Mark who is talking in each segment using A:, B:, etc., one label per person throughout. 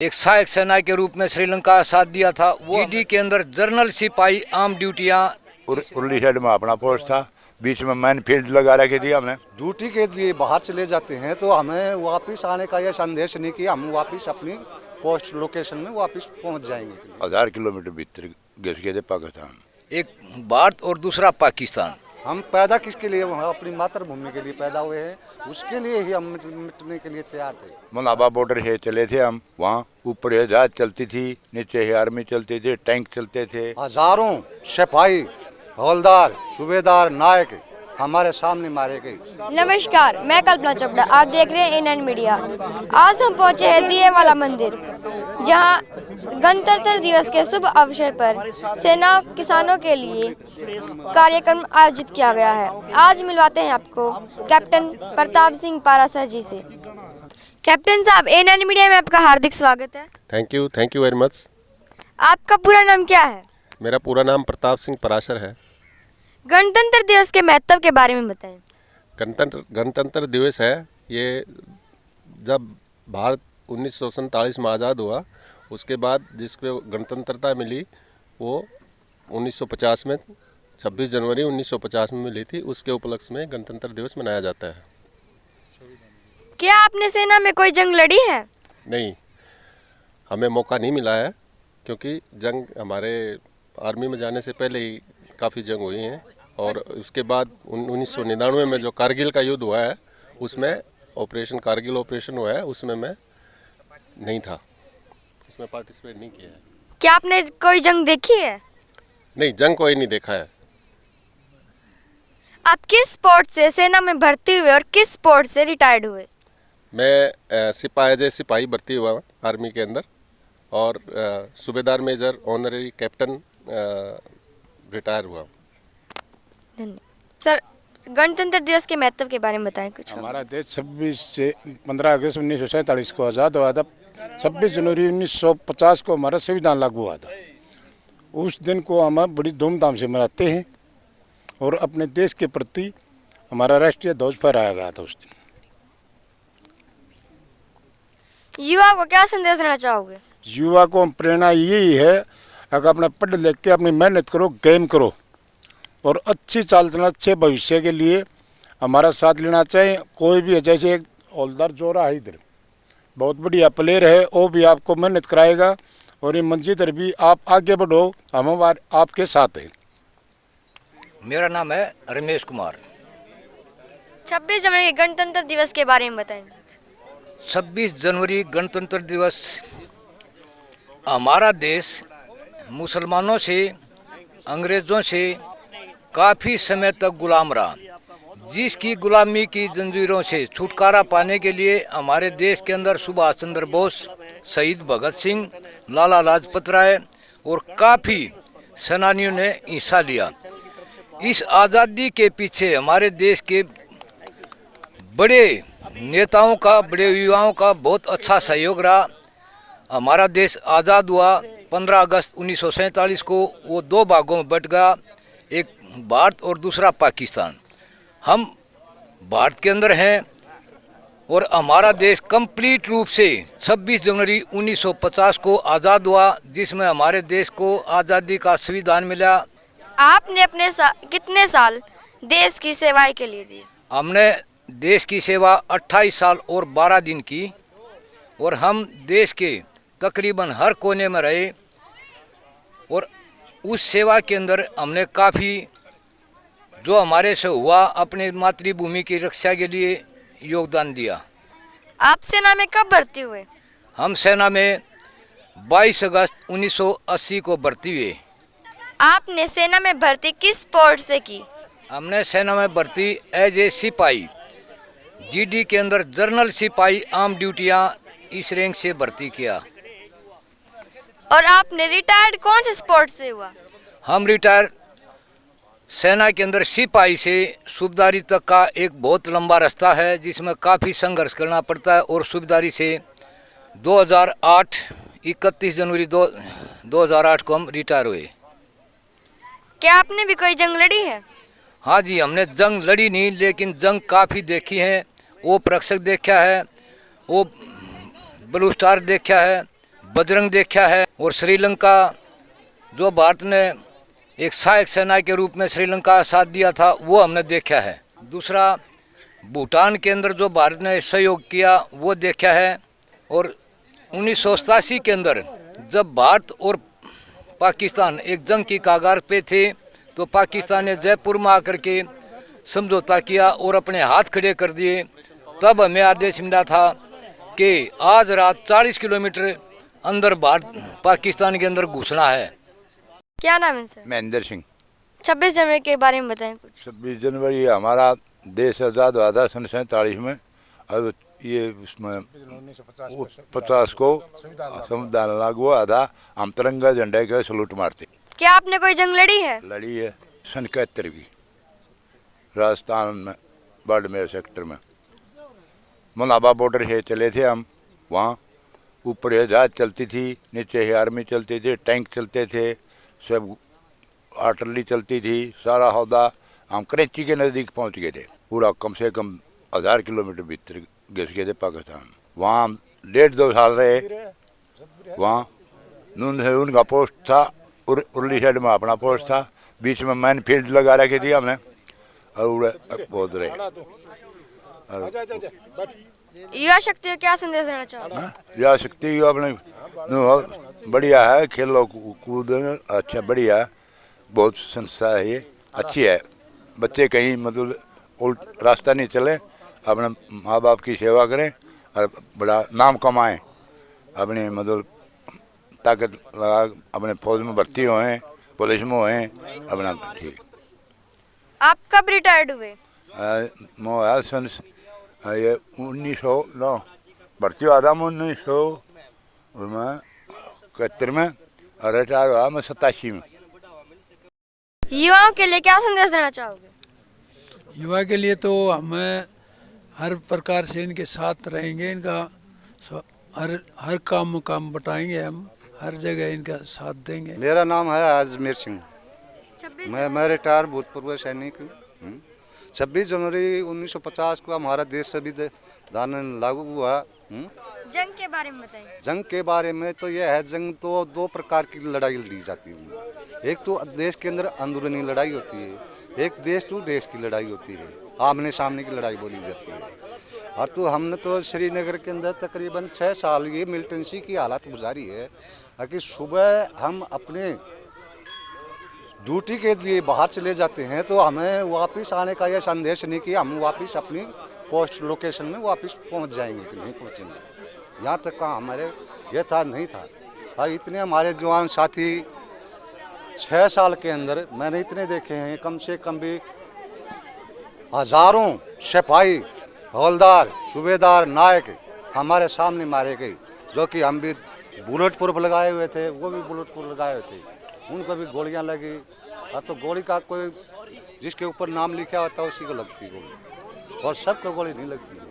A: एक सहायक सेना के रूप में श्रीलंका का साथ दिया था। वो जीडी के अंदर जनरल सिपाही आम ड्यूटियां।
B: उर्ली साइड में अपना पोस्ट था, बीच में मैन फील्ड लगा रखी थी हमने।
C: ड्यूटी के लिए बाहर चले जाते हैं तो हमें वापस आने का यह संदेश नहीं कि हम वापस अपनी पोस्ट लोकेशन में वापस पहुंच जाएंगे।
B: 1000 किलोमीटर भीतर घुस गए थे पाकिस्तान।
A: एक भारत और दूसरा पाकिस्तान।
C: हम पैदा किसके लिए, अपनी मातृभूमि के लिए पैदा हुए हैं, उसके लिए ही हम मिटने के लिए तैयार थे।
B: मुनाबा बॉर्डर है चले थे हम, वहाँ ऊपर है जहाज चलती थी, नीचे है आर्मी चलती थी, टैंक चलते थे।
C: हजारों सिपाही, हवलदार, सूबेदार, नायक हमारे सामने मारे गए।
D: नमस्कार, मैं कल्पना चोपड़ा, आप देख रहे हैं एनएन मीडिया। आज हम पहुंचे हैं दिए वाला मंदिर, जहां गणतंत्र दिवस के शुभ अवसर पर सेना किसानों के लिए कार्यक्रम आयोजित किया गया है। आज मिलवाते हैं आपको कैप्टन प्रताप सिंह पारासर जी से। कैप्टन साहब, एनएन मीडिया में आपका हार्दिक स्वागत है।
E: Thank you very much.
D: आपका पूरा नाम क्या है?
E: मेरा पूरा नाम प्रताप सिंह पराशर है।
D: गणतंत्र दिवस के महत्व के बारे में बताएं।
E: गणतंत्र दिवस है ये, जब भारत 1947 में आज़ाद हुआ, उसके बाद जिसको गणतंत्रता मिली वो 1950 में 26 जनवरी 1950 में मिली थी। उसके उपलक्ष्य में गणतंत्र दिवस मनाया जाता है।
D: क्या आपने सेना में कोई जंग लड़ी है? नहीं,
E: हमें मौका नहीं मिला है, क्योंकि जंग हमारे आर्मी में जाने से पहले ही काफ़ी जंग हुई हैं। और उसके बाद 1999 में जो कारगिल का युद्ध हुआ है, उसमें ऑपरेशन कारगिल ऑपरेशन हुआ है, उसमें मैं नहीं था, उसमें पार्टिसिपेट नहीं किया है।
D: क्या आपने कोई जंग देखी है?
E: नहीं, जंग कोई नहीं देखा है।
D: आप किस स्पोर्ट से सेना में भर्ती हुए और किस स्पोर्ट से रिटायर्ड हुए?
E: मैं सिपाही भर्ती हुआ आर्मी के अंदर, और सूबेदार मेजर ऑनररी कैप्टन रिटायर हुआ।
D: सर, गणतंत्र दिवस के महत्व के बारे में बताएं कुछ।
F: हमारा देश 15 अगस्त 1947 को आज़ाद हुआ था। 26 जनवरी 1950 को हमारा संविधान लागू हुआ था। उस दिन को हम बड़ी धूमधाम से मनाते हैं और अपने देश के प्रति हमारा राष्ट्रीय ध्वज फहराया गया था उस दिन।
D: युवा को क्या संदेश देना चाहोगे?
F: युवा को प्रेरणा यही है, अगर अपना पढ़ लिख के अपनी मेहनत करो, गेम करो और अच्छी चाल चलना, अच्छे भविष्य के लिए हमारा साथ लेना चाहिए। कोई भी है, जैसे एक हवलदार जोरा है इधर, बहुत बढ़िया प्लेयर है, वो भी आपको मेहनत कराएगा और ये मंजिल भी आप आगे बढ़ो, हम आपके साथ हैं।
A: मेरा नाम है रमेश कुमार।
D: 26 जनवरी गणतंत्र दिवस के बारे में बताएं।
A: 26 जनवरी गणतंत्र दिवस, हमारा देश मुसलमानों से, अंग्रेज़ों से काफ़ी समय तक गुलाम रहा, जिसकी गुलामी की जंजीरों से छुटकारा पाने के लिए हमारे देश के अंदर सुभाष चंद्र बोस, शहीद भगत सिंह, लाला लाजपत राय और काफ़ी सेनानियों ने हिस्सा लिया। इस आज़ादी के पीछे हमारे देश के बड़े नेताओं का, बड़े युवाओं का बहुत अच्छा सहयोग रहा। हमारा देश आज़ाद हुआ 15 अगस्त 1947 को। वो दो भागों में बट गया, एक भारत और दूसरा पाकिस्तान। हम भारत के अंदर हैं और हमारा देश कंप्लीट रूप से 26 जनवरी 1950 को आज़ाद हुआ, जिसमें हमारे देश को आज़ादी का संविधान मिला।
D: आपने अपने कितने साल देश की सेवाएं के लिए दिए?
A: हमने देश की सेवा 28 साल और 12 दिन की, और हम देश के तकरीबन हर कोने में रहे और उस सेवा के अंदर हमने काफ़ी जो हमारे से हुआ अपने मातृभूमि की रक्षा के लिए योगदान दिया।
D: आप सेना में कब भर्ती हुए?
A: हम सेना में 22 अगस्त 1980 को भर्ती हुए।
D: आपने सेना में भर्ती किस स्पोर्ट से की?
A: हमने सेना में भर्ती एज ए सिपाही, जीडी के अंदर जनरल सिपाही आम ड्यूटियां, इस रैंक से भर्ती किया।
D: और आपने रिटायर्ड कौन से स्पोर्ट से हुआ?
A: हम रिटायर सेना के अंदर सिपाही से सूबेदारी तक का एक बहुत लंबा रास्ता है, जिसमें काफ़ी संघर्ष करना पड़ता है। और सूबेदारी से 2008 31 जनवरी 2008 को हम रिटायर हुए।
D: क्या आपने भी कोई जंग लड़ी है?
A: हाँ जी, हमने जंग लड़ी नहीं, लेकिन जंग काफ़ी देखी है। वो प्रेक्षक देखा है, वो ब्लू स्टार देखा है, बजरंग देखा है, और श्रीलंका जो भारत ने एक सहायक सेना के रूप में श्रीलंका का साथ दिया था वो हमने देखा है। दूसरा, भूटान के अंदर जो भारत ने सहयोग किया वो देखा है। और 1987 के अंदर जब भारत और पाकिस्तान एक जंग की कगार पे थे तो पाकिस्तान ने जयपुर में आकर के समझौता किया और अपने हाथ खड़े कर दिए। तब हमें आदेश मिला था कि आज रात 40 किलोमीटर अंदर भारत पाकिस्तान के अंदर घुसना है।
D: क्या नाम है सर?
B: महेंद्र सिंह।
D: 26 जनवरी के बारे में बताएं कुछ।
B: 26 जनवरी हमारा देश आज़ाद हुआ था सन 47 में, और ये उसमें 50 को संविधान लागू हुआ था। हम तिरंगा झंडे के सलूट मारते।
D: क्या आपने कोई जंग लड़ी है?
B: लड़ी है सन 71 की, राजस्थान में बाड़मेर सेक्टर में। मुनाबा बॉर्डर से चले थे हम, वहाँ ऊपर जहाज चलती थी, नीचे ही आर्मी चलती थी, टैंक चलते थे, सब आर्टिलरी चलती थी, सारा हौदा। हम कराची के नज़दीक पहुँच गए थे, पूरा कम से कम 1000 किलोमीटर भीतर घुस गए थे पाकिस्तान। वहाँ हम 1.5-2 साल रहे। वहाँ नून से उनका पोस्ट था, उर्ली साइड में अपना पोस्ट था, बीच में मैन फील्ड लगा रखी थी हमने, और बहुत रहे।
D: युवा शक्ति को क्या संदेश देना चाहोगे?
B: युवा शक्ति अपने बढ़िया है, खेलो कूद अच्छा बढ़िया है, बहुत संस्था है ये, अच्छी है। बच्चे कहीं मतलब उल्ट रास्ता नहीं चले, अपने माँ बाप की सेवा करें और बड़ा नाम कमाएं, अपने मतलब ताकत लगा अपने फौज में भर्ती होएं, पुलिस में होएं अपना। ठीक।
D: आप कब रिटायर्ड हुए?
B: मैं सन ये 1909 भर्ती हुआ था, मैं 1971 में, और रिटायर हुआ मैं 87 में।
D: युवाओं के लिए क्या संदेश देना चाहोगे?
G: युवा के लिए तो हमें हर प्रकार से इनके साथ रहेंगे, इनका हर काम बताएंगे, हम हर जगह इनका साथ देंगे।
C: मेरा नाम है आजमेर सिंह। मैं रिटायर भूतपूर्व सैनिक हूँ। 26 जनवरी 1950 को हमारा देश संविधान लागू हुआ।
D: जंग के बारे में बताइए।
C: जंग के बारे में तो यह है, जंग तो 2 प्रकार की लड़ाई लड़ी जाती है। एक तो देश के अंदर अंदरूनी लड़ाई होती है, एक देश टू देश की लड़ाई होती है, आमने सामने की लड़ाई बोली जाती है। और तो हमने तो श्रीनगर के अंदर तकरीबन 6 साल ये मिलिटेंसी की हालत गुजारी है कि सुबह हम अपने ड्यूटी के लिए बाहर चले जाते हैं तो हमें वापस आने का यह संदेश नहीं कि हम वापस अपनी पोस्ट लोकेशन में वापस पहुंच जाएंगे कि नहीं पहुंचेंगे। यहाँ तक का हमारे ये था नहीं था। और इतने हमारे जवान साथी 6 साल के अंदर मैंने इतने देखे हैं, कम से कम भी हजारों सिपाही, हवलदार, सूबेदार, नायक हमारे सामने मारे गए, जो कि हम भी बुलेट प्रूफ लगाए हुए थे, वो भी बुलेट प्रूफ लगाए हुए थे, उनको भी गोलियां लगी। अब तो गोली का कोई जिसके ऊपर नाम लिखा होता है उसी को लगती है गोली, और सबको गोली नहीं लगती है।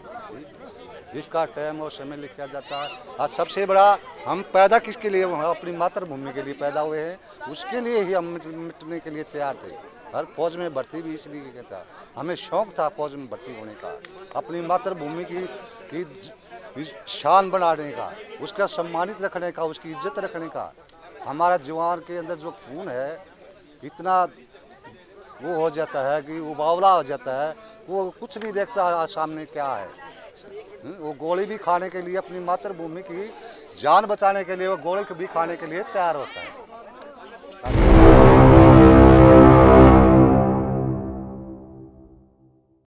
C: जिसका टाइम और समय लिखा जाता है। और सबसे बड़ा, हम पैदा किसके लिए हुए? अपनी मातृभूमि के लिए पैदा हुए हैं, उसके लिए ही हम मिटने के लिए तैयार थे। हर फौज में भर्ती भी इसलिए किया था, हमें शौक था फौज में भर्ती होने का, अपनी मातृभूमि की शान बढ़ाने का, उसका सम्मानित रखने का, उसकी इज्जत रखने का। हमारा जवान के अंदर जो खून है इतना वो हो जाता है कि उबावला हो जाता है, वो कुछ नहीं देखता सामने क्या है। वो गोली भी खाने के लिए, अपनी मातृभूमि की जान बचाने के लिए वो गोली भी खाने के लिए तैयार होता है।